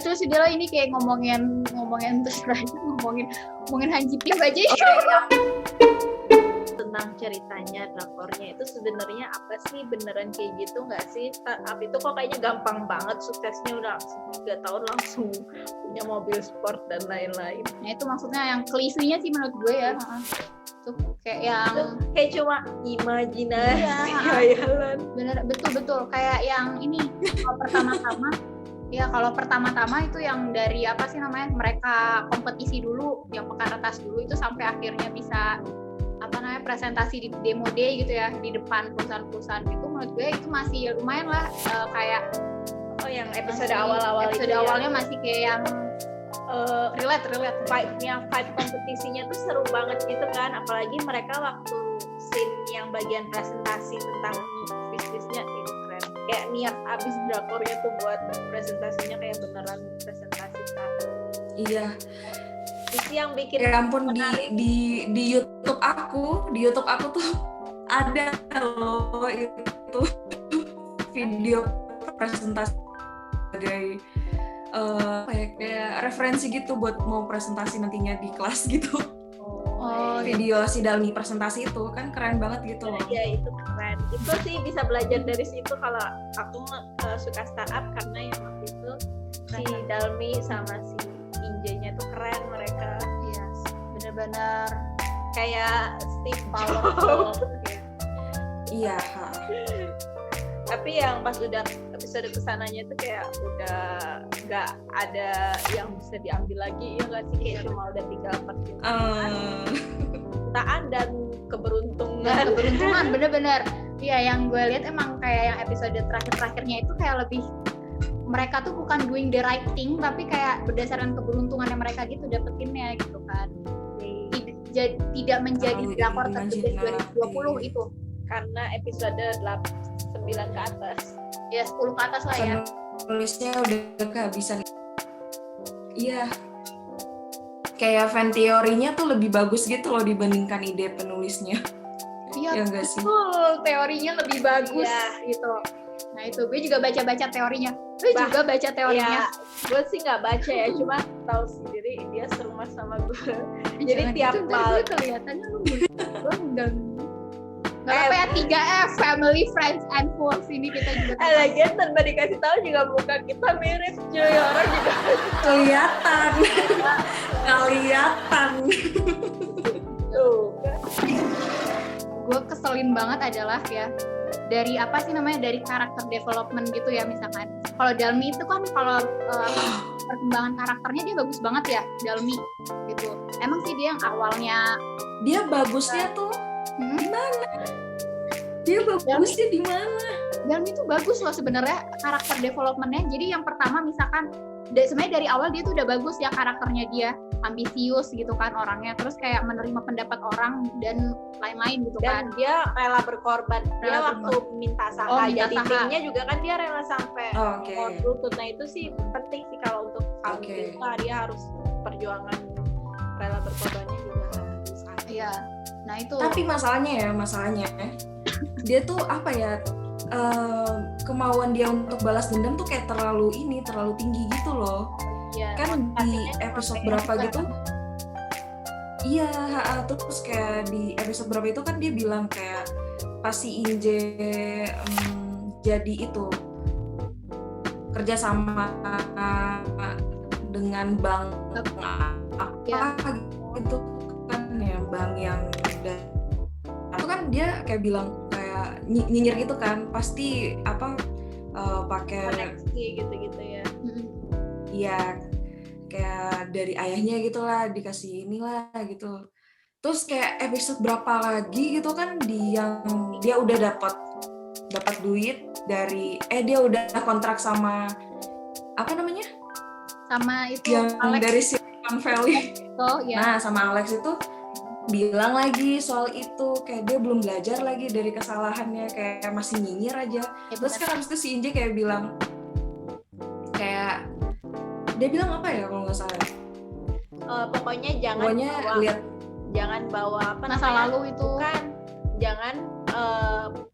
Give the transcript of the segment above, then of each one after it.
Terus udah lah ini kayak ngomongin terus ngomongin Han Ji Pyeong aja ya. Tentang ceritanya drakornya itu sebenarnya apa sih, beneran kayak gitu nggak sih? Startup itu kok kayaknya gampang banget suksesnya, udah 3 tahun langsung punya mobil sport dan lain-lain. Nah itu maksudnya yang klisenya sih menurut gue ya. Tuh kayak yang itu kayak cuma imajinasi khayalan. Bener, betul kayak yang ini kalau pertama-tama itu yang dari apa sih namanya, mereka kompetisi dulu yang pekan atas dulu itu sampai akhirnya bisa apa namanya presentasi di demo day gitu ya di depan perusahaan-perusahaan itu, menurut gue itu masih lumayan lah kayak yang episode awal-awal episode itu awalnya ya. Masih kayak yang relate vibe kompetisinya tuh seru banget gitu kan, apalagi mereka waktu scene yang bagian presentasi tentang bisnisnya itu keren, kayak niat abis drakornya tuh buat presentasinya kayak beneran presentasi kan. Iya. Itu yang bikin ya ampun, di YouTube aku tuh ada loh itu video presentasi sebagai kayak referensi gitu buat mau presentasi nantinya di kelas gitu. Video si Dalmi presentasi itu kan keren banget gitu loh. Iya itu keren. Itu sih bisa belajar dari situ kalau aku suka startup, karena yang waktu itu si Dalmi sama si Injenya tuh keren mereka. Iya, benar-benar kayak Steve Ballmer. Iya. Tapi yang pas udah episode kesananya tuh kayak udah nggak ada yang bisa diambil lagi, ya nggak sih, kayak cuma udah tinggal percintaan dan keberuntungan. Bener-bener. Iya, yang gue lihat emang kayak yang episode terakhirnya itu kayak lebih mereka tuh bukan doing the right thing, tapi kayak berdasarkan keberuntungan yang mereka gitu dapetinnya gitu kan. Tidak menjadi drakor terbaik 2020 itu. Karena episode 9 ke atas. Ya 10 ke atas lah ya. Nulisnya udah kehabisan. Iya. Kayak fan teorinya tuh lebih bagus gitu loh dibandingkan ide penulisnya. Iya, ya enggak sih? Teorinya lebih bagus gitu. Nah itu gue juga baca teorinya. Juga baca teorinya. Ya, gue sih nggak baca ya, cuma tahu sendiri dia serumah sama gue. Jadi tiap gue kelihatannya lu enggak. Gak apa ya, 3F, family, friends, and fools. Ini kita juga lagian tanpa dikasih tahu juga muka kita mirip cuy, orang juga kelihatan. Tuh. Gue keselin banget adalah ya dari apa sih namanya, dari karakter development gitu ya. Misalkan kalau Dalmi itu kan kalau perkembangan karakternya dia bagus banget ya, Dalmi gitu. Emang sih dia yang awalnya dia bagusnya tuh gimana? Dia bagusnya di mana? Dalmi itu bagus loh sebenarnya karakter developmentnya. Jadi yang pertama misalkan sebenarnya dari awal dia tuh udah bagus ya karakternya, dia ambisius gitu kan orangnya, terus kayak menerima pendapat orang dan lain-lain gitu kan. Dan dia rela berkorban. Dia waktu minta Saka jadi timnya juga kan dia rela sampai lutut. Nah itu sih penting sih kalau untuk kita, dia harus perjuangan rela berkorbannya juga harus. Iya. Nah itu. Tapi masalahnya dia tuh apa ya, kemauan dia untuk balas dendam tuh kayak terlalu tinggi gitu loh. Ya, kan di episode berapa gitu. Iya, terus kayak di episode berapa itu kan dia bilang kayak pasti Inje jadi itu kerja sama dengan bank apa gitu kan ya, bank yang itu kan dia kayak bilang kayak nyinyir gitu kan, pasti apa pakai koneksi gitu-gitu ya. Iya, kayak dari ayahnya gitulah dikasih inilah gitu. Terus kayak episode berapa lagi gitu kan dia udah dapat duit dari dia udah kontrak sama apa namanya? Sama itu yang Alex dari Silicon Valley. Ya. Nah, sama Alex itu bilang lagi soal itu, kayak dia belum belajar lagi dari kesalahannya, kayak masih nyinyir aja. Terus kan habis itu si Inje kayak bilang kayak dia bilang apa ya kalau nggak salah? Pokoknya jangan lihat jangan bawa apa masa lalu itu kan, jangan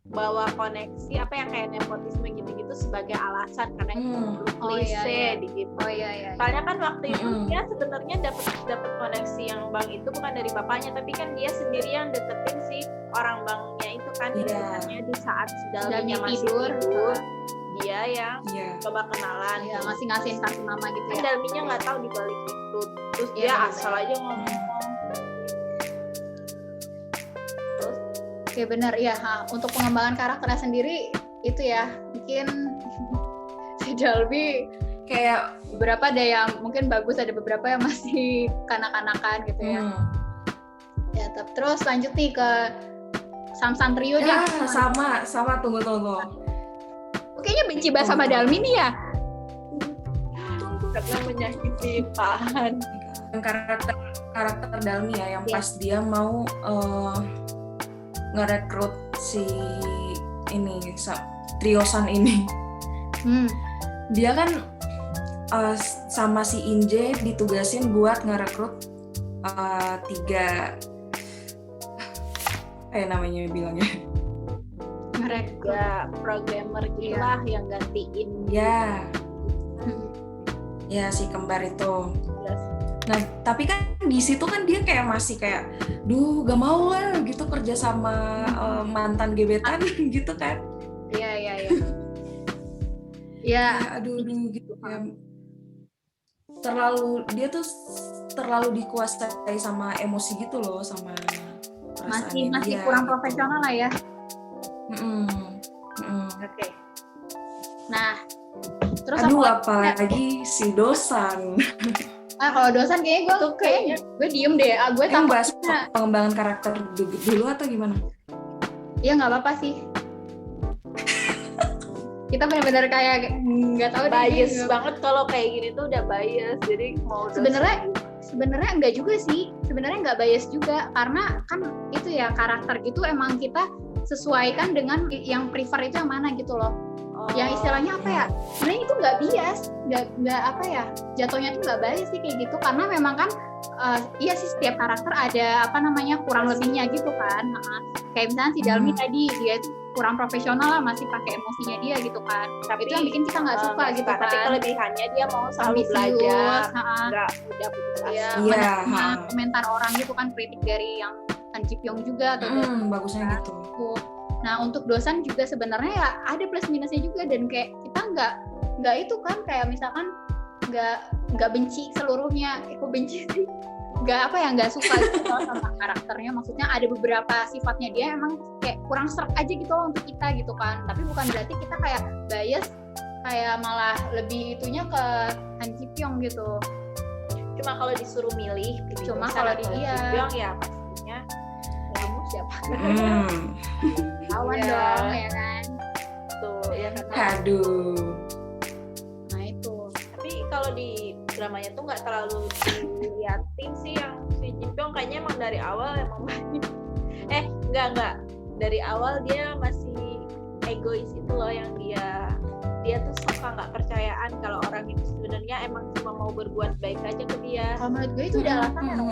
bawa koneksi apa yang kayak nepotisme gitu-gitu sebagai alasan karena itu klise gitu. Soalnya kan waktu itu dia sebenarnya dapat koneksi yang bank itu bukan dari bapaknya, tapi kan dia sendiri yang deketin si orang banknya itu kan misalnya di saat Dalminya masih tidur dia yang coba kenalan, ngasih-ngasihin kartu nama gitu kan ya. Dalminya nggak tahu di balik itu, terus dia asal aja ngomong. Oke benar ya. Untuk pengembangan karakternya sendiri itu ya mungkin si Dalmi kayak beberapa ada yang mungkin bagus, ada beberapa yang masih kanak-kanakan gitu ya. Ya terus lanjut nih ke Samsan Trio nih. Sama tunggu. Kayaknya benci banget sama Dalmi nih ya. Karena menyakiti Pahan. Karakter Dalmi ya yang pas dia mau ngerekrut si ini Triosan ini. Dia kan sama si Inje ditugasin buat ngerekrut 3 namanya bilangnya ngerekrut programmer gitulah yang gantiin. Ya si kembar itu. Nah, tapi kan di situ kan dia kayak masih kayak, gak mau lah gitu kerja sama mantan gebetan gitu kan. Iya. Aduh gitu kayak dia tuh terlalu dikuasai sama emosi gitu loh, sama masih dia, kurang gitu. Profesional lah ya. Oke. Nah, terus apalagi si Dosan. Kalau Dosan kayaknya gue diem deh. Gue yang bahas pengembangan karakter dulu atau gimana? Iya nggak apa-apa sih. Kita benar-benar kayak nggak tahu bias banget kalau kayak gini tuh udah bias. Jadi mau sebenarnya enggak juga sih. Sebenarnya nggak bias juga karena kan itu ya karakter gitu emang kita sesuaikan dengan yang prefer itu yang mana gitu loh. Yang istilahnya apa ya? Sebenarnya itu nggak bias, nggak apa ya? Jatuhnya tuh nggak bias sih kayak gitu karena memang kan iya sih setiap karakter ada kurang lebihnya gitu kan. Kayak misalnya si Dalmi tadi dia itu kurang profesional lah, masih pakai emosinya dia gitu kan. Tapi itu yang bikin kita nggak suka gitu kan. Tapi kelebihannya dia mau selalu belajar, nggak mudah putus asa. Komentar orang gitu kan, kritik dari yang Han Ji Pyong juga atau bagusnya gitu. Nah untuk Dosan juga sebenarnya ya ada plus minusnya juga dan kayak kita nggak itu kan kayak misalkan nggak benci seluruhnya, aku benci sih nggak suka gitu sama karakternya. Maksudnya ada beberapa sifatnya dia emang kayak kurang serk aja gitu loh untuk kita gitu kan. Tapi bukan berarti kita kayak bias, kayak malah lebih itunya ke Han Ji Pyong gitu. Cuma kalau disuruh milih, kalau dia Pyong ya pastinya kamu siapa? Lawan dong ya kan. Tuh ya kan. Aduh. Nah itu. Tapi kalau di dramanya tuh nggak terlalu diliatin sih yang si Ji Pyong kayaknya emang dari awal emang enggak dari awal dia masih egois itu loh, yang dia tuh suka nggak percayaan kalau orang itu sebenarnya emang cuma mau berbuat baik aja ke dia. Kalau menurut gue itu udah alasannya dong.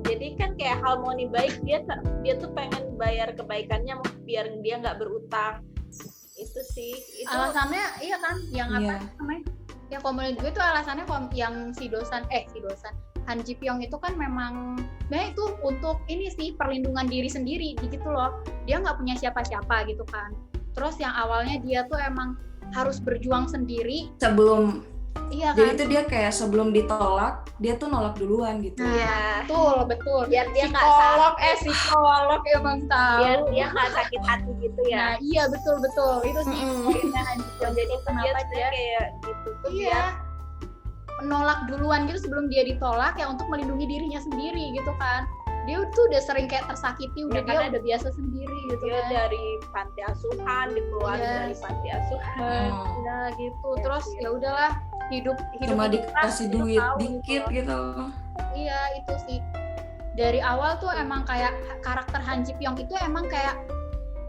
Jadi kan kayak harmoni baik, dia tuh pengen bayar kebaikannya biar dia nggak berutang. Itu sih itu alasannya. Iya kan yang apa namanya, ya kalau menurut gue itu alasannya yang si Dosan Han Ji Pyong itu kan memang itu untuk ini sih perlindungan diri sendiri gitu loh. Dia nggak punya siapa-siapa gitu kan. Terus yang awalnya dia tuh emang harus berjuang sendiri sebelum. Iya kan? Jadi itu dia kayak sebelum ditolak, dia tuh nolak duluan gitu. Iya, betul. Biar dia psikolog emang tahu. Biar dia nggak sakit hati gitu ya. Nah, iya betul. Itu sih poinnya Han Ji Pyong. Jadi kenapa dia kayak gitu tuh menolak duluan gitu sebelum dia ditolak ya untuk melindungi dirinya sendiri gitu kan. Dia tuh udah sering kayak tersakiti, dia udah biasa sendiri gitu dia kan. Dari panti asuhan, dikeluarin dari panti asuhan. Nah gitu. Terus ya udahlah hidup cuma dikasih duit dikit gitu. Iya itu sih. Dari awal tuh emang kayak karakter Han Ji Pyong itu emang kayak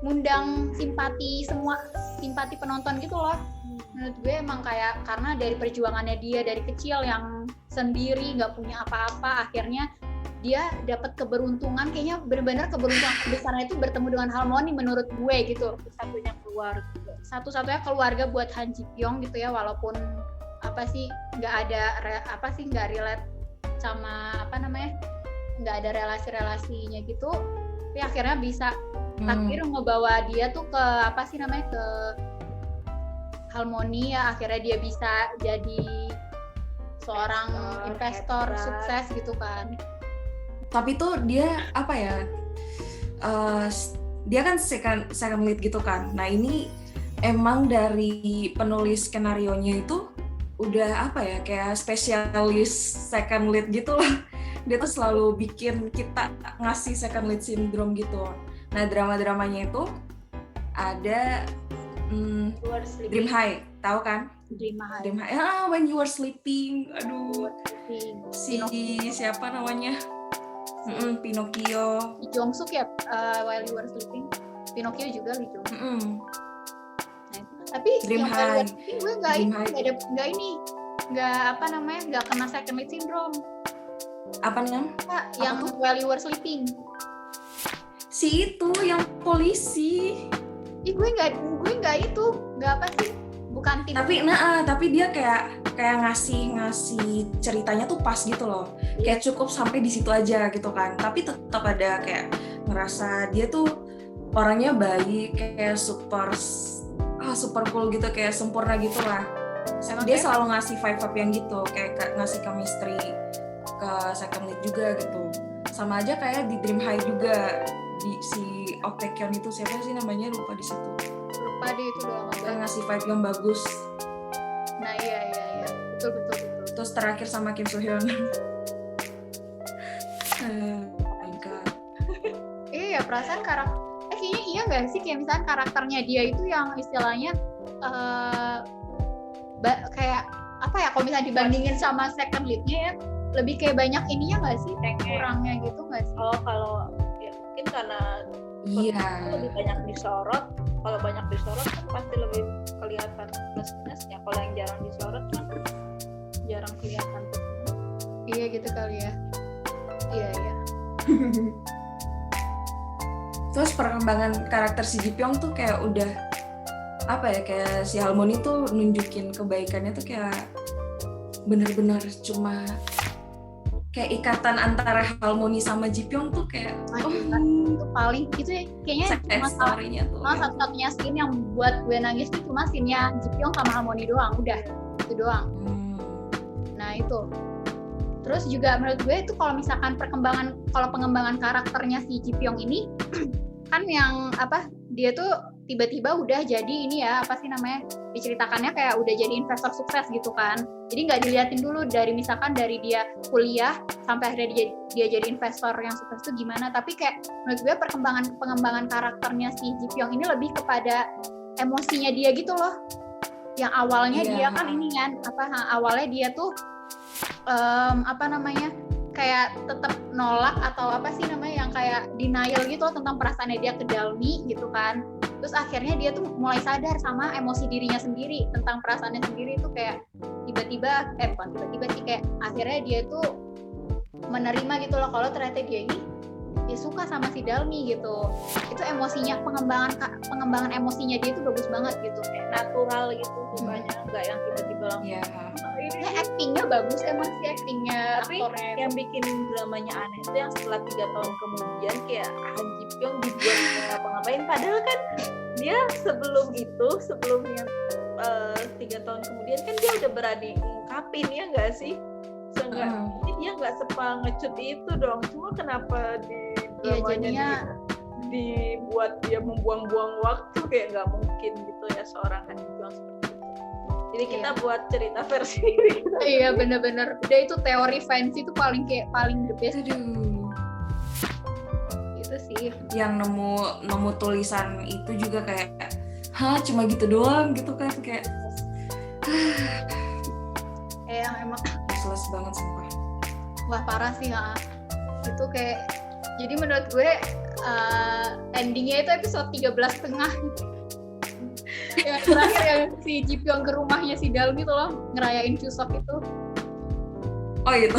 ngundang simpati penonton gitu loh. Menurut gue emang kayak karena dari perjuangannya dia dari kecil yang sendiri nggak punya apa-apa, akhirnya dia dapat keberuntungan, kayaknya benar-benar keberuntungan besarnya itu bertemu dengan Harmony menurut gue gitu. Satu-satunya keluarga buat Han Ji Pyong gitu ya, walaupun nggak relate sama nggak ada relasinya gitu, tapi akhirnya bisa takdir ngebawa dia tuh ke ke Harmony ya, akhirnya dia bisa jadi seorang investor sukses gitu kan. Tapi tuh dia dia kan second lead gitu kan. Nah ini emang dari penulis skenarionya itu udah kayak spesialis second lead gitu lah. Dia tuh selalu bikin kita ngasih second lead syndrome gitu. Nah drama-dramanya itu ada Dream High, tahu kan? Dream High. When You Were Sleeping. Aduh. Siapa namanya? Pinocchio. Lee Jong Suk ya, While You Were Sleeping. Pinocchio juga Lee Jong Suk. Tapi Dream yang High. Gue nggak kena second lead syndrome. Apa namanya? Yang While You Were Sleeping. Si itu yang polisi. Gue nggak itu, nggak bukan tim. Tapi dia kayak ngasih ceritanya tuh pas gitu loh. Kayak cukup sampai di situ aja gitu kan. Tapi tetap ada kayak ngerasa dia tuh orangnya baik, kayak super cool gitu, kayak sempurna gitu lah. Dia selalu ngasih vibe yang gitu, kayak ngasih chemistry ke second lead juga gitu. Sama aja kayak di Dream High juga, di si Ok Taecyeon itu siapa sih namanya, lupa di situ. Lupa deh itu doang. Dia ngasih vibe yang bagus. Nah iya betul. Terus terakhir sama Kim Soo Hyun. Oh my god. Iya perasaan kayaknya iya nggak sih, kayak misalnya karakternya dia itu yang istilahnya kayak kalau misalnya dibandingin sama second lead-nya ya, lebih kayak banyak ininya nggak sih, kurangnya gitu nggak sih? Kalau ya mungkin karena lebih banyak disorot. Kalau banyak disorot kan pasti lebih kelihatan plus-plusnya. Kalau yang jarang disorot kan jarang kelihatan. Iya gitu kali ya. Iya. Terus perkembangan karakter si Ji Pyong tuh kayak udah kayak si Harmony tuh nunjukin kebaikannya tuh kayak benar-benar cuma kayak ikatan antara Harmony sama Ji Pyong tuh kayak itu paling itu kayaknya cuma story-nya tuh. Satu-satunya scene yang buat gue nangis tuh cuma scene-nya Ji Pyong sama Harmony doang, udah itu doang. Nah itu. Terus juga menurut gue itu kalau misalkan pengembangan karakternya si Ji Pyong ini kan yang dia tuh tiba-tiba udah jadi ini ya, diceritakannya kayak udah jadi investor sukses gitu kan. Jadi nggak diliatin dulu dari dia kuliah sampai akhirnya dia jadi investor yang sukses itu gimana, tapi kayak menurut gue pengembangan karakternya si Ji Pyong ini lebih kepada emosinya dia gitu loh. Yang awalnya dia kan awalnya dia tuh kayak tetap nolak atau yang kayak denial gitu loh tentang perasaannya dia ke Dalmi gitu kan. Terus akhirnya dia tuh mulai sadar sama emosi dirinya sendiri tentang perasaannya sendiri, itu kayak bukan tiba-tiba sih, kayak akhirnya dia tuh menerima gitu loh kalau ternyata dia ini ya suka sama si Dalmi gitu. Itu emosinya, pengembangan emosinya dia tuh bagus banget gitu, kayak natural gitu sukanya, nggak yang tiba-tiba langsung. Ini actingnya bagus emang sih, actingnya tapi aktornya yang bikin dramanya aneh itu yang setelah 3 tahun kemudian kayak Han Ji Pyong dibuat ngapa-ngapain, padahal kan dia sebelum yang 3 tahun kemudian kan dia udah berani ngungkapin, ya nggak sih? Seenggaknya dia nggak ngecut itu dong, cuma kenapa di dramanya dibuat dia membuang-buang waktu, kayak nggak mungkin gitu ya seorang Han Ji Pyong seperti itu. Jadi kita buat cerita versi kita. Iya bener-bener, udah itu teori fancy itu paling the best. Aduh. Itu sih. Yang nemu tulisan itu juga kayak, cuma gitu doang gitu kan, kayak yang emang useless banget sumpah. Wah parah sih itu kayak, jadi menurut gue endingnya itu episode 13,5 yang terakhir yang si Ji Pyong ke rumahnya si Dalmi tuh loh, ngerayain Chuseok itu. Oh gitu.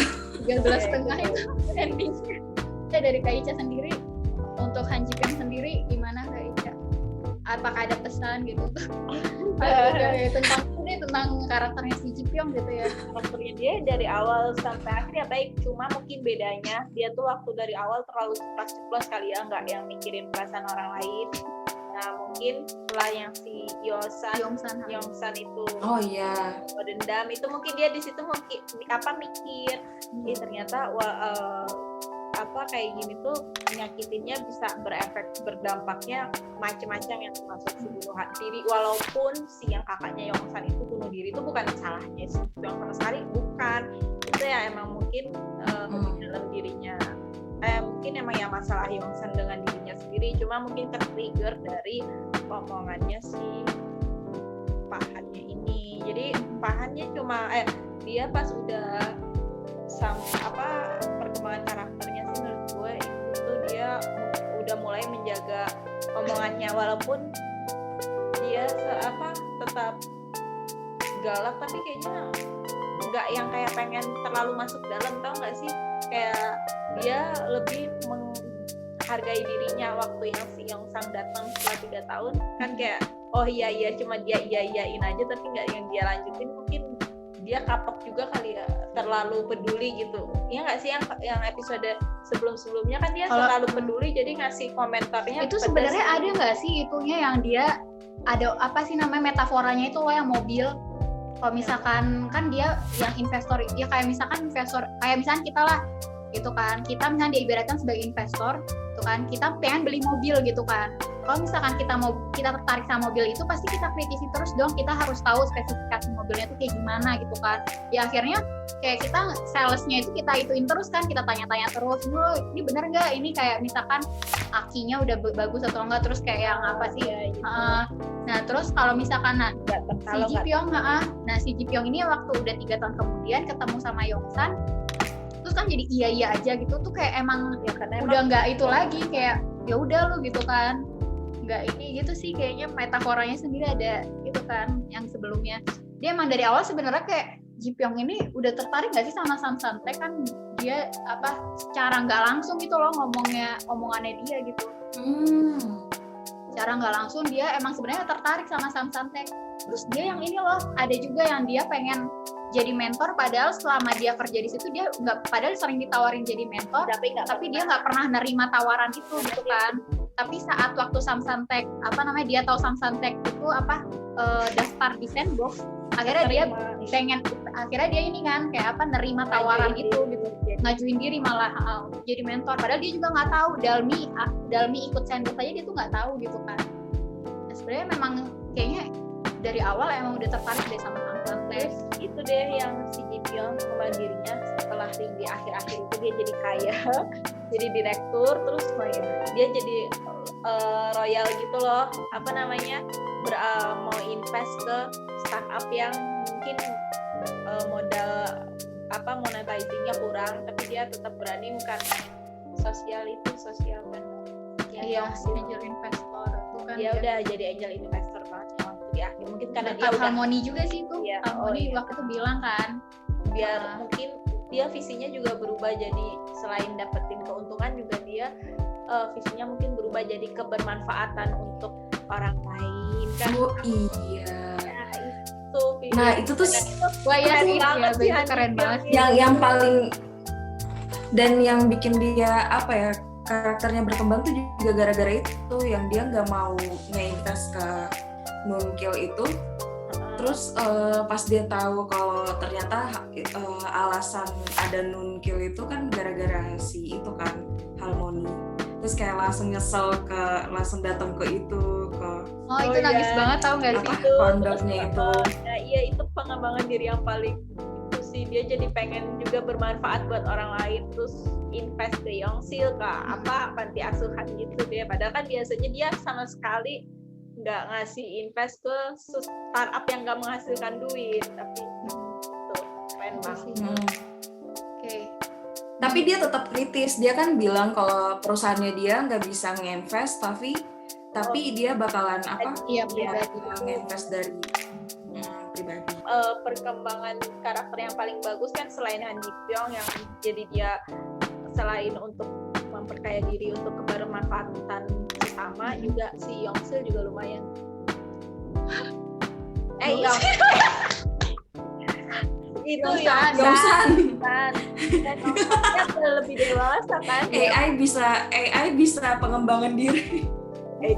13,5 itu endingnya. Dari Kak Ica sendiri, untuk Han Ji Pyong sendiri gimana Kak Ica? Apakah ada pesan gitu tentang karakternya si Ji Pyong gitu ya? Karakternya dia dari awal sampai akhir ya baik, cuma mungkin bedanya dia tuh waktu dari awal terlalu ceplas-ceplos kali ya, nggak yang mikirin perasaan orang lain. Nah mungkin setelah yang si Yongsan itu dendam itu, mungkin dia di situ mungkin mikir ternyata kayak gini tuh nyakitinnya bisa berdampaknya macam-macam, yang termasuk bunuh diri, walaupun si yang kakaknya Yongsan itu bunuh diri itu bukan salahnya si Pyong sama sekali, bukan, itu ya emang mungkin dalam dirinya mungkin emang ya masalah Yongsan dengan dirinya sendiri, cuma mungkin tertrigger dari omongannya si pahannya ini. Jadi pahannya cuma dia pas udah perkembangan karakternya sih menurut gue itu dia udah mulai menjaga omongannya, walaupun dia tetap galak, tapi kayaknya nggak yang kayak pengen terlalu masuk dalam, tau nggak sih, kayak dia lebih menghargai dirinya. Waktu yang si Yongsan datang setelah 3 tahun kan kayak iya cuma dia iyain aja tapi nggak yang dia lanjutin, mungkin dia kapok juga kali ya, terlalu peduli gitu ya nggak sih, yang episode sebelumnya kan dia terlalu peduli jadi ngasih komentarnya itu sebenarnya ada nggak sih itunya yang dia ada apa sih namanya metaforanya itu loh, yang mobil. Kalau misalkan kan dia yang investor ya, kayak misalkan investor kayak misalkan kita lah gitu kan, kita misalnya diibaratkan sebagai investor gitu kan, kita pengen beli mobil gitu kan. Kalau misalkan kita tertarik sama mobil itu, pasti kita kritisi terus dong, kita harus tahu spesifikasi mobilnya itu kayak gimana gitu kan. Ya akhirnya kayak kita salesnya itu kita ituin terus kan, kita tanya-tanya terus, ini bener nggak, ini kayak misalkan akinya udah bagus atau enggak, terus kayak yang apa sih ya gitu. Nah terus kalau misalkan si Ji Pyong ini waktu udah 3 tahun kemudian ketemu sama Yongsan, terus kan jadi iya aja gitu tuh, kayak emang ya, udah nggak itu lagi, kayak ya udah lu gitu kan, nggak ini gitu sih kayaknya metaforanya sendiri ada gitu kan. Yang sebelumnya dia emang dari awal sebenarnya kayak Ji Pyong ini udah tertarik nggak sih sama Sam San-taek, kan dia secara nggak langsung gitu loh omongannya dia gitu. Secara nggak langsung dia emang sebenarnya tertarik sama Sam San-taek. Terus dia yang ini loh, ada juga yang dia pengen jadi mentor, padahal selama dia kerja di situ dia nggak, padahal sering ditawarin jadi mentor, tapi dia nggak pernah nerima tawaran itu gitu kan. Tapi saat waktu Sam San-taek dia tahu Sam San-taek itu daftar di Sandbox, akhirnya dia ini kan kayak nerima tawaran itu gitu, ngajuin diri malah jadi mentor, padahal dia juga nggak tahu Dalmi ikut Sandbox aja dia tuh nggak tahu gitu kan. Nah, sebenarnya memang kayaknya dari awal emang udah tertarik deh sama Sam San-taek. Itu deh yang si Ji Pyong kembali dirinya setelah di akhir-akhir itu dia jadi kaya, jadi direktur, terus dia jadi royal gitu loh, mau invest ke startup yang mungkin modal monetizingnya kurang, tapi dia tetap berani karena sosial kan. Angel investor itu kan dia udah jadi angel investor banget yang waktu di akhir, mungkin karena dia udah Harmony juga sih itu. Harmony waktu itu bilang kan biar mungkin dia visinya juga berubah, jadi selain dapetin keuntungan juga dia visinya mungkin berubah jadi kebermanfaatan untuk orang lain kan. Itu tuh keren banget. Yang paling dan yang bikin dia karakternya berkembang tuh juga gara-gara itu, yang dia nggak mau nge-invest ke Nunkil itu. Terus pas dia tahu kalau ternyata alasan ada Nunkil itu kan gara-gara si itu kan Harmony, terus kayak langsung langsung datang ke itu itu nangis banget, tau nggak sih kondornya itu. Iya itu pengembangan diri yang paling itu sih, dia jadi pengen juga bermanfaat buat orang lain, terus invest ke Yongsil ke panti asuhan gitu deh, padahal kan biasanya dia sama sekali nggak ngasih invest ke startup yang nggak menghasilkan duit, tapi itu keren banget. Tapi dia tetap kritis, dia kan bilang kalau perusahaannya dia nggak bisa nge-invest, tapi dia bakalan nge-invest dari pribadi. perkembangan karakter yang paling bagus kan selain Han Ji Pyong yang jadi dia selain untuk memperkaya diri untuk kebermanfaatan sesama, juga si Yongsil juga lumayan. Yong itu Yongsan. kan dia lebih dewasa kan. AI bisa pengembangan diri.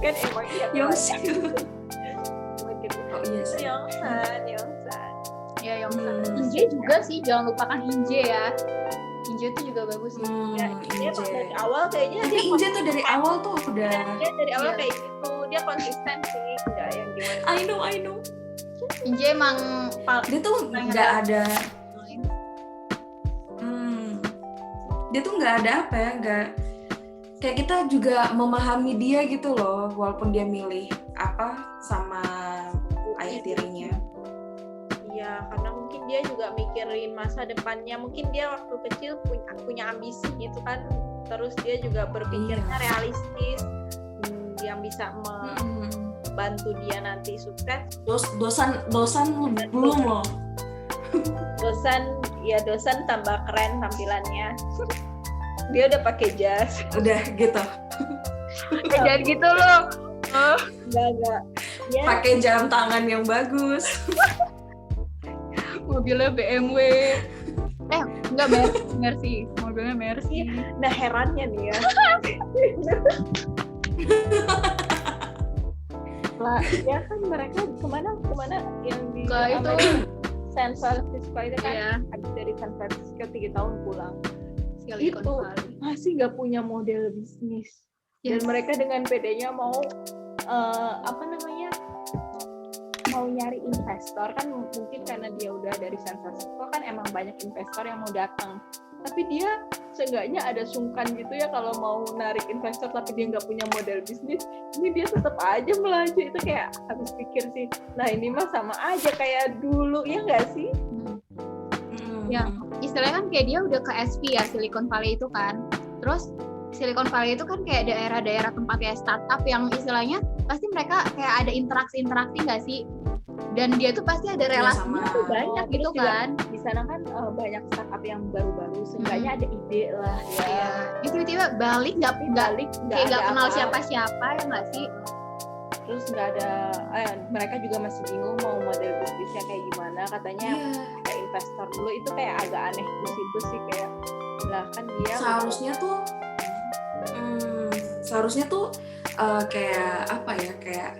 Kan emang dia Yongsil. Oh iya itu sih. Yongsan. Ya Yongsan. Inje juga sih, jangan lupakan Inje ya. Inje tuh juga bagus sih. Dia Inje. dari awal kayaknya Tapi Inje tuh dari awal tuh udah. dia dari awal Iya. kayak gitu, dia konsisten sih, enggak yang gimana. I know. Inje emang Dia tuh nggak ada. Dia tuh nggak ada apa ya, nggak kayak kita juga memahami dia gitu loh, walaupun dia milih apa sama ayah tirinya. Iya, karena mungkin dia juga mikirin masa depannya. Mungkin dia waktu kecil punya ambisi gitu kan. Terus dia juga berpikirnya realistis, yang bisa membantu dia nanti sukses. Dosan belum loh. Dosan tambah keren tampilannya. Dia udah pakai jas. Udah gitu. Jangan gitu loh. Enggak. Dia Pakai jam tangan yang bagus. mobilnya BMW. Enggak Mercy. Mobilnya Mercy. nah herannya nih ya. Lah, ya kan mereka kemana yang di Ke itu. Amerika, San Francisco itu kan, Iya. habis dari San Francisco 3 tahun pulang, Silicon Itu. Valley. masih nggak punya model bisnis. Yes. Dan mereka dengan pedenya mau mau nyari investor kan, mungkin karena dia udah dari San Francisco kan emang banyak investor yang mau datang, tapi dia seenggaknya ada sungkan gitu ya kalau mau narik investor tapi dia nggak punya model bisnis, ini dia tetap aja melaju. Itu kayak habis pikir sih, nah ini mah sama aja kayak dulu, ya nggak sih? Ya, istilahnya kan kayak dia udah ke SP ya, Silicon Valley itu kan. Terus Silicon Valley itu kan kayak daerah-daerah tempat kayak startup yang istilahnya pasti mereka kayak ada interaksi nggak sih? Dan dia tuh pasti ada relasinya sama. tuh banyak Terus gitu juga kan. di sana kan banyak startup yang baru-baru, seenggaknya ada ide lah ya. Iya. Dia tiba-tiba balik nggak Balik kayak nggak ada kenal apa-apa. siapa-siapa ya nggak sih? Terus nggak ada, mereka juga masih bingung mau model bisnisnya kayak gimana, katanya kayak investor dulu. Itu kayak agak aneh di situ sih, kayak lah kan dia seharusnya tuh kayak apa ya, kayak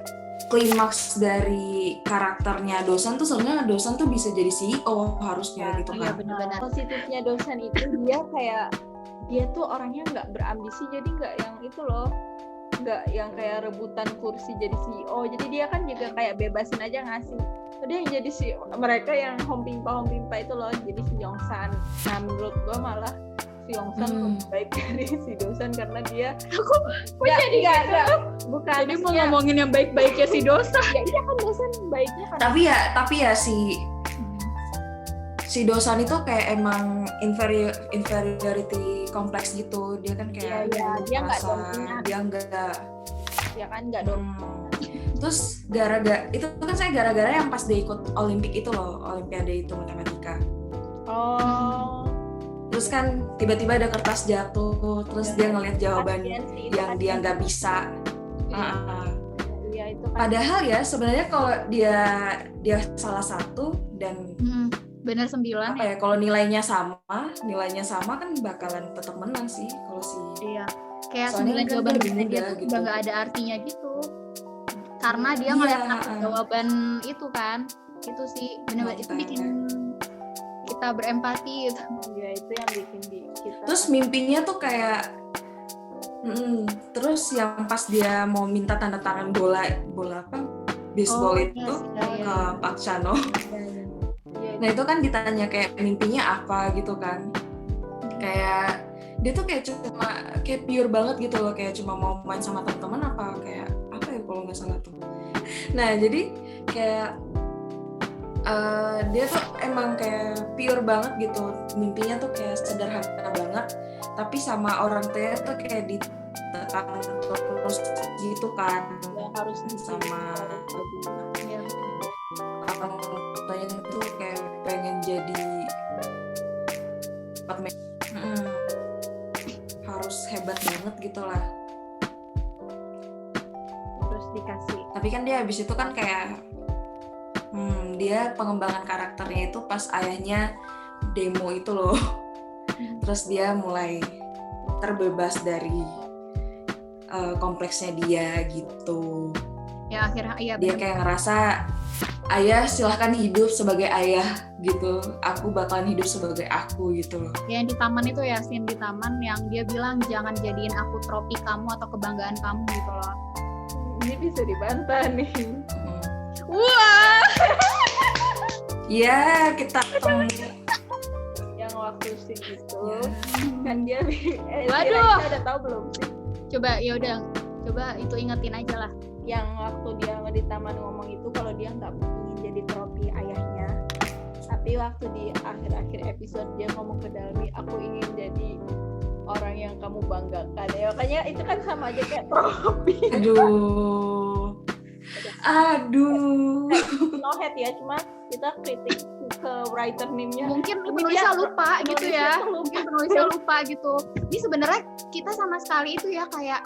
klimaks dari karakternya Dosan tuh sebenarnya Dosan tuh bisa jadi CEO harusnya gitu Iya kan. benar-benar. positifnya Dosan itu dia tuh orangnya nggak berambisi, jadi nggak yang itu loh, nggak yang kayak rebutan kursi jadi CEO. Jadi dia kan juga kayak bebasin aja ngasih. Udah yang jadi si mereka yang hompimpa itu loh, jadi si Yongsan. Nah menurut gua malah si Yongsan lebih baik dari si Dosan karena dia nggak bukan Jadi mau maksudnya- ngomongin yang baik-baiknya si Dosa. ya iya kan Dosan baiknya kan Tapi ya si Dosan itu kayak emang inferiority complex gitu. Dia kan kayak Iya, dia nggak merasa dominan. dia nggak. ya kan nggak dong. Terus gara-gara yang pas dia ikut Olimpik itu loh, Olimpiade itu matematika. Oh. Terus kan tiba-tiba ada kertas jatuh, terus dia ngeliat jawaban Kasian sih, itu yang dia nggak bisa. Iya itu kan. Padahal ya sebenarnya kalau dia salah satu dan Bener 9 apa ya, kalau nilainya sama kan bakalan tetap menang sih kalau si. Iya. Kayak Soalnya 9 kan jawaban dia lebih bener muda dia tuh gitu. udah nggak ada artinya gitu. Karena dia Iya, ngeliat satu jawaban itu kan. Itu sih bener-bener itu Makanya. bikin kita berempati gitu. Ya itu yang bikin kita. Terus mimpinya tuh kayak terus yang pas dia mau minta tanda tangan bola apa baseball itu ke Pak Chano. Nah itu kan ditanya kayak mimpinya apa gitu kan, kayak dia tuh kayak cuma kayak pure banget gitu loh, kayak cuma mau main sama teman-teman apa kayak apa ya kalau nggak salah tuh. Nah jadi kayak dia tuh emang kayak pure banget gitu, mimpinya tuh kayak sederhana banget, tapi sama orang tuanya tuh kayak ditekan terus gitu kan, yang harus sama orang tuanya tuh harus hebat banget gitu lah. Terus dikasih. Tapi kan dia habis itu kan kayak dia pengembangan karakternya itu pas ayahnya demo itu loh. Terus dia mulai terbebas dari kompleksnya dia gitu. Ya akhirnya iya Dia kayak ngerasa ayah silahkan hidup sebagai ayah gitu, aku bakalan hidup sebagai aku gitu loh. yang di taman itu ya, scene di taman yang dia bilang jangan jadiin aku trofi kamu atau kebanggaan kamu gitu loh. Ini bisa dibantah nih. Wah, Ya kita Yang waktu scene itu Ya. kan dia Waduh. Kita udah tahu belum sih? coba ya udah, coba itu ingetin aja lah. Yang waktu dia di taman ngomong itu kalau dia nggak ingin jadi trofi ayahnya, tapi waktu di akhir-akhir episode dia ngomong ke Dalmi, aku ingin jadi orang yang kamu banggakan. Ya makanya itu kan sama aja kayak trofi. aduh No head ya, cuma kita kritik ke writer name-nya. Mungkin Tapi penulisnya dia- lupa gitu ya, penulisnya mungkin penulisnya lupa gitu. Ini sebenarnya kita sama sekali itu ya kayak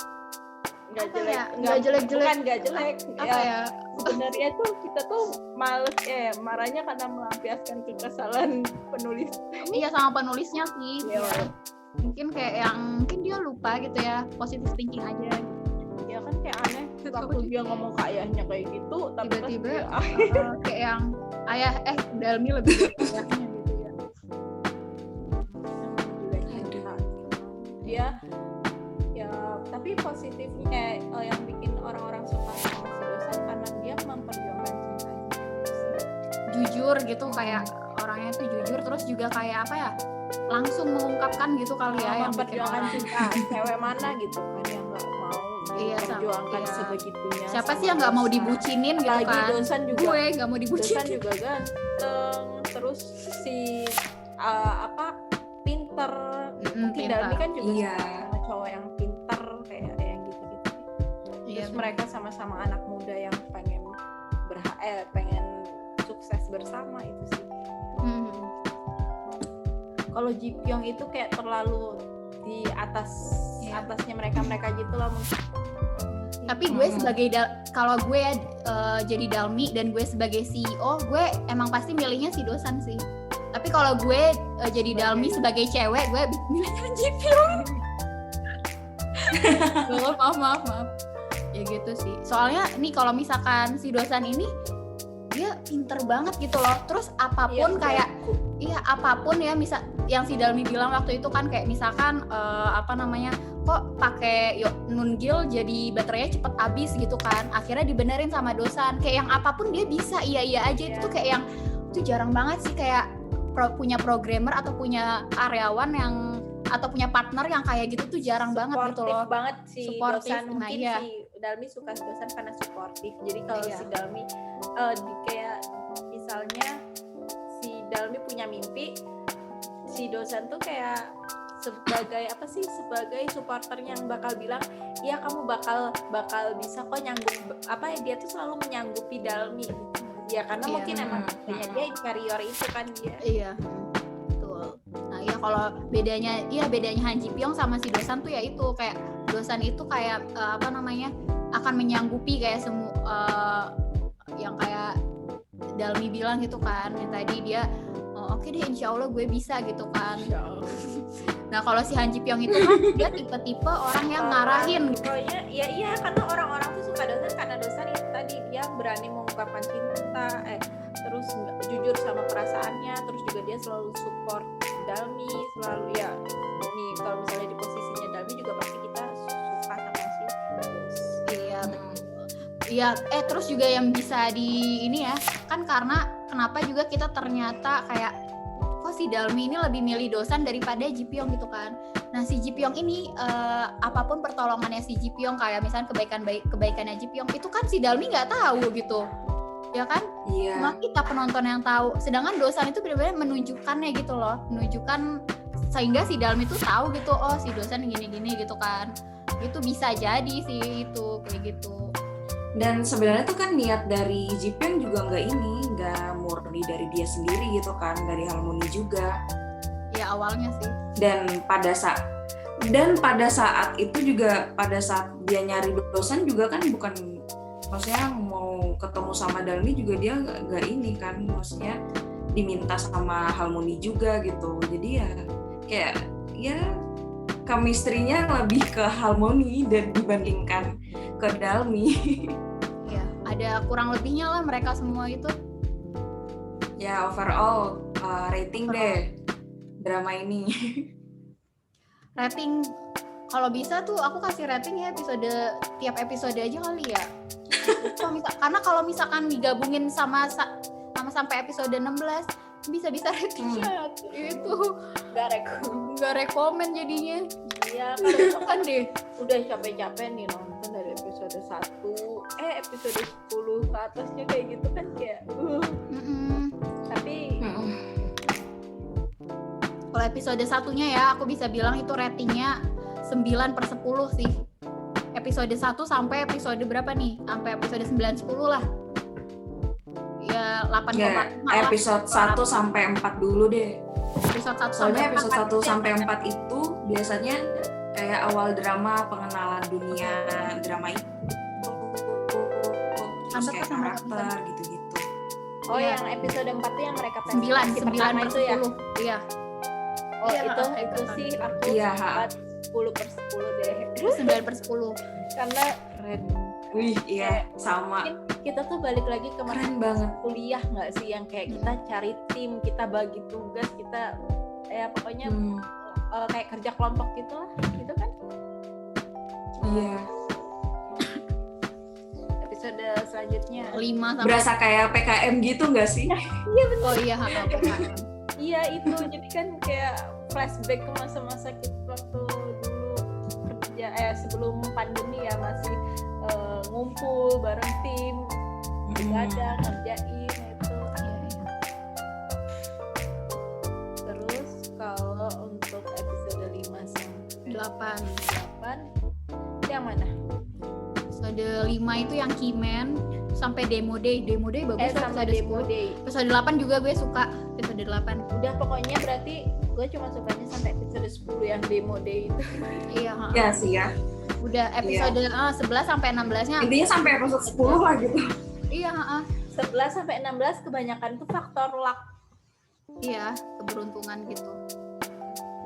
nggak apa jelek, ya, nggak jelek-jelek. bukan nggak jelek. apa ya, Sebenarnya tuh kita tuh males marahnya karena melampiaskan kekesalan penulis. iya sama penulisnya sih. Iya. Ya. Mungkin kayak yang mungkin dia lupa gitu ya, positive thinking aja. Ya kan kayak aneh waktu dia ngomong ke ayahnya kayak gitu, tapi pas Tiba-tiba dia, kayak yang ayah Dalmi lebih dari ayahnya gitu ya. dia ya tapi positifnya yang bikin orang-orang suka sama si Dosan karena dia memperjuangkan cintanya. Jujur gitu, kayak orangnya tuh jujur, terus juga kayak apa ya, langsung mengungkapkan gitu kali ya, yang bikin memperjuangkan orang. cinta cewek mana gitu kan yang nggak mau Iya, memperjuangkan iya. sebegitunya. Siapa sama sih yang nggak mau Dosan. dibucinin gitu Apalagi kan? Dosan juga Gue nggak mau Dosan dibucinin. juga ganteng, terus si pinter. Mungkin Pintar. Dalmi kan juga Iya. suka sama cowok yang pinter kayak yang gitu-gitu. Iya, Terus mereka sama-sama anak muda yang pengen pengen sukses bersama itu sih. Hmm. Kalau Ji Pyong itu kayak terlalu di Iya. atasnya mereka gitu lah mungkin. Tapi gue sebagai kalau gue jadi Dalmi dan gue sebagai CEO, gue emang pasti milihnya si Dosan sih. Tapi kalau gue jadi Dalmi sebagai cewek, gue milihnya Ji Pyong. maaf. Ya gitu sih. Soalnya nih kalau misalkan si Dosan ini dia pinter banget gitu loh. Terus apapun kayak apapun ya, misal yang si Dalmi bilang waktu itu kan kayak misalkan kok pakai Nungil jadi baterainya cepet habis gitu kan, akhirnya dibenerin sama Dosan, kayak yang apapun dia bisa iya aja. Itu tuh kayak yang itu jarang banget sih, kayak punya programmer atau punya karyawan yang atau punya partner yang kayak gitu tuh jarang banget gitu loh. Supportive banget si Supportive, Dosan, nah mungkin iya. si Dalmi suka Dosan karena supportif. Jadi kalau Iya. si Dalmi kayak misalnya si Dalmi punya mimpi, si Dosan tuh kayak sebagai sebagai supporter yang bakal bilang ya kamu bakal bisa kok nyanggup dia tuh selalu menyanggupi Dalmi ya karena Iya. mungkin emang punya dia inferior itu kan dia. Iya, betul. Nah ya kalau bedanya Han Ji Pyong sama si Dosan tuh ya itu kayak Dosan itu kayak akan menyanggupi kayak semua yang kayak Dalmi bilang gitu kan, yang tadi dia oke deh insya Allah gue bisa gitu kan. Nah kalau si Han Ji Pyong itu kan dia tipe-tipe orang yang ngarahin gitu. Pokoknya iya karena orang-orang tuh suka Dosan karena Dosan itu tadi dia berani mengungkapkan cinta, terus jujur sama perasaannya, terus juga dia selalu support Dalmi, selalu ya nih kalau misalnya di posisinya Dalmi juga pasti kita suka sama si Iya betul. Iya, terus juga yang bisa di ini ya, kan karena kenapa juga kita ternyata kayak kok si Dalmi ini lebih milih Dosan daripada Ji Pyong gitu kan. Nah si Ji Pyong ini apapun pertolongannya si Ji Pyong, kayak misalnya kebaikannya Ji Pyong itu kan si Dalmi nggak tahu gitu, ya kan? Iya. Cuma kita penonton yang tahu. Sedangkan Dosan itu benar-benar menunjukkannya gitu loh, menunjukkan sehingga si Dalmi tuh tahu gitu, oh si Dosan gini-gini gitu kan. Itu bisa jadi sih itu kayak gitu. Dan sebenarnya tuh kan niat dari Ji Pyong juga nggak murni dari dia sendiri gitu kan, dari Halmoni juga. Ya kayak awalnya sih. Dan pada saat itu juga, pada saat dia nyari dosen juga kan bukan, maksudnya mau ketemu sama Dalmi juga dia nggak ini kan, maksudnya diminta sama Harmony juga gitu. Jadi ya kayak ya chemistry-nya lebih ke Harmony dan dibandingkan ke Dalmi. Ya, ada kurang lebihnya lah mereka semua itu. Ya overall rating deh drama ini. Rating kalau bisa tuh aku kasih rating ya tiap episode aja kali ya. Karena kalau misalkan digabungin sama sampai episode 16 bisa ratingnya itu nggak rekomen jadinya. Iya, kan deh. Udah capek-capek nih nonton dari episode 1, episode 10 ke atasnya kayak gitu kan kayak tapi kalau episode satunya ya aku bisa bilang itu ratingnya 9/10 sih. Episode 1 sampai episode berapa nih? Sampai episode 9-10 lah. Ya 8,5 Ya, episode 1 sampai 4 dulu deh. Episode 1 Soalnya sampai episode 4 1 sampai 4 itu biasanya kayak awal drama, pengenalan dunia drama itu. Terus kayak karakter gitu-gitu. Oh, Iya. yang episode 4 tuh yang mereka 9 itu ya. Iya. Oh, Iya, itu ikutan. sih aku Iya, 10/10 deh. 9/10. Karena keren. Wih, iya, sama. Mungkin kita tuh balik lagi ke masa Keren banget. kuliah nggak sih, yang kayak kita cari tim, kita bagi tugas, kita pokoknya kayak kerja kelompok gitu lah, gitu kan. Iya. Episode selanjutnya 5 sampai Berasa kayak PKM gitu nggak sih? Oh iya, iya itu jadi kan kayak flashback ke masa-masa kita waktu dulu kerja sebelum pandemi ya, masih ngumpul bareng tim, begadang, ngerjain itu. Terus kalau untuk episode 5 sampai 8. 8 yang mana? Episode 5 itu yang Kimen sampai Demo Day bagus lah, Sama episode Demo 10. Day. Episode 8 juga gue suka, episode 8. Udah pokoknya berarti gue cuma sukanya sampai episode 10 yang Demo Day itu. Iya, Ya sih ya. udah episode 11 sampai 16-nya. Intinya sampai episode 10 lah gitu. Iya, 11 sampai 16 kebanyakan tuh faktor luck. iya, keberuntungan gitu.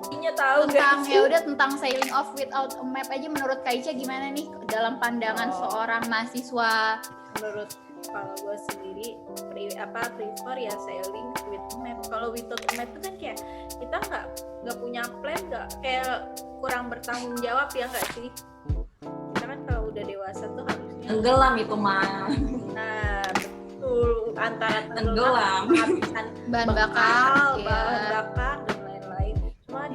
Intinya tahu Tentang guys. ya udah tentang sailing off without a map aja, menurut Kaicha gimana nih dalam pandangan seorang mahasiswa? Menurut kalau gue sendiri prefer ya sailing with map. Kalau without map itu kan kayak kita nggak punya plan, nggak kayak kurang bertanggung jawab ya nggak sih? Kita kan kalau udah dewasa tuh harusnya Tenggelam itu mah. nah betul, antara Tenggelam. penghabisan Bahan bekal, bakar, bahan ya. bakar dan lain-lain. Cuman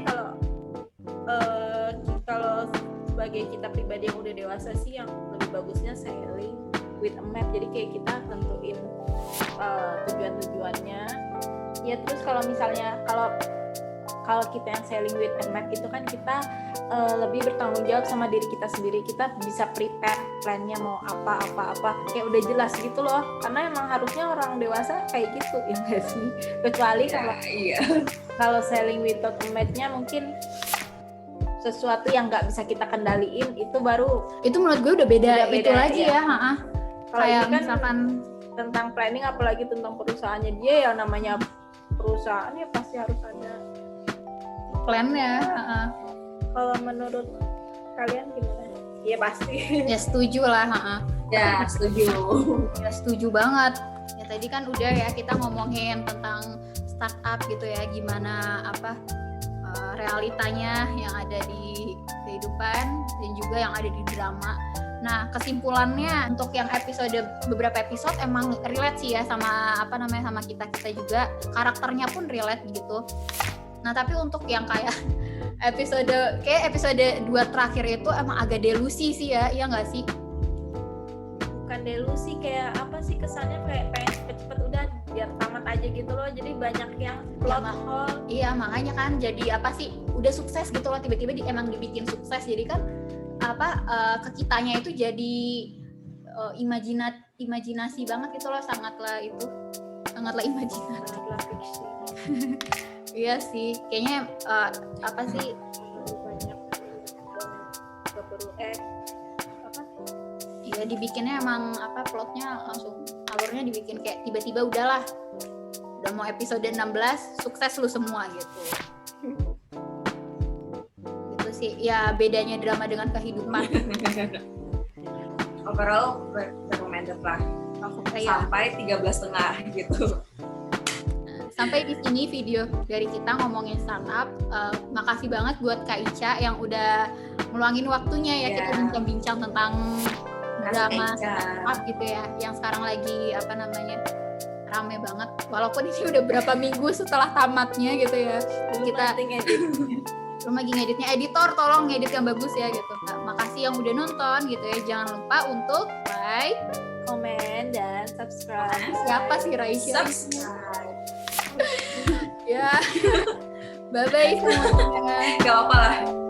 kalau sebagai kita pribadi yang udah dewasa sih yang lebih bagusnya sailing with a map. Jadi kayak kita tentuin tujuan-tujuannya. Ya terus kalau misalnya kalau kita yang sailing with a map itu kan kita lebih bertanggung jawab sama diri kita sendiri. Kita bisa prepare plannya mau apa kayak udah jelas gitu loh. Karena emang harusnya orang dewasa kayak gitu ya nggak sih? Kecuali kalau sailing without a map-nya mungkin sesuatu yang nggak bisa kita kendaliin, itu baru Itu menurut gue udah beda Udah beda, itu lagi iya. ya. kalau Kayak ini kan misalkan tentang planning, apalagi tentang perusahaannya dia ya, namanya perusahaan ya pasti harus ada. plan-nya. Kalau menurut kalian gimana? Iya pasti. Ya setuju lah. Ya, setuju. Ya setuju banget. Ya tadi kan udah ya kita ngomongin tentang startup gitu ya, gimana realitanya yang ada di kehidupan dan juga yang ada di drama. Nah, kesimpulannya untuk yang beberapa episode emang relate sih ya sama sama kita juga, karakternya pun relate gitu. Nah, tapi untuk yang kayak episode 2 terakhir itu emang agak delusi sih ya, iya nggak sih? Bukan delusi, kayak apa sih kesannya, kayak pengen cepet-cepet udah biar tamat aja gitu loh. Jadi banyak yang plot hole. Iya, makanya kan jadi udah sukses gitu loh, tiba-tiba emang dibikin sukses. Jadi kan ke kitanya itu jadi imajinasi banget gitu loh, sangatlah imajinatif. Sangatlah fiksi. Iya sih, kayaknya apa sih lebih banyak nggak perlu apa ya dibikinnya emang apa plotnya langsung alurnya dibikin kayak tiba-tiba udahlah udah mau episode 16 sukses lu semua gitu. Gitu sih ya bedanya drama dengan kehidupan. Overall recommended lah. Ya, Sampai 13,5 gitu. sampai di sini video dari kita ngomongin startup. Makasih banget buat Kak Ica yang udah meluangin waktunya ya kita bincang-bincang tentang drama startup gitu ya, yang sekarang lagi apa namanya rame banget. Walaupun ini udah berapa minggu setelah tamatnya gitu ya, kita belum lagi ngeditnya. Editor tolong ngedit yang bagus ya gitu. Kak, makasih yang udah nonton gitu ya. Jangan lupa untuk like, komen dan subscribe. Siapa sih Raisya? Subscribe. Ya. Bye bye semuanya. Gak apa-apa lah.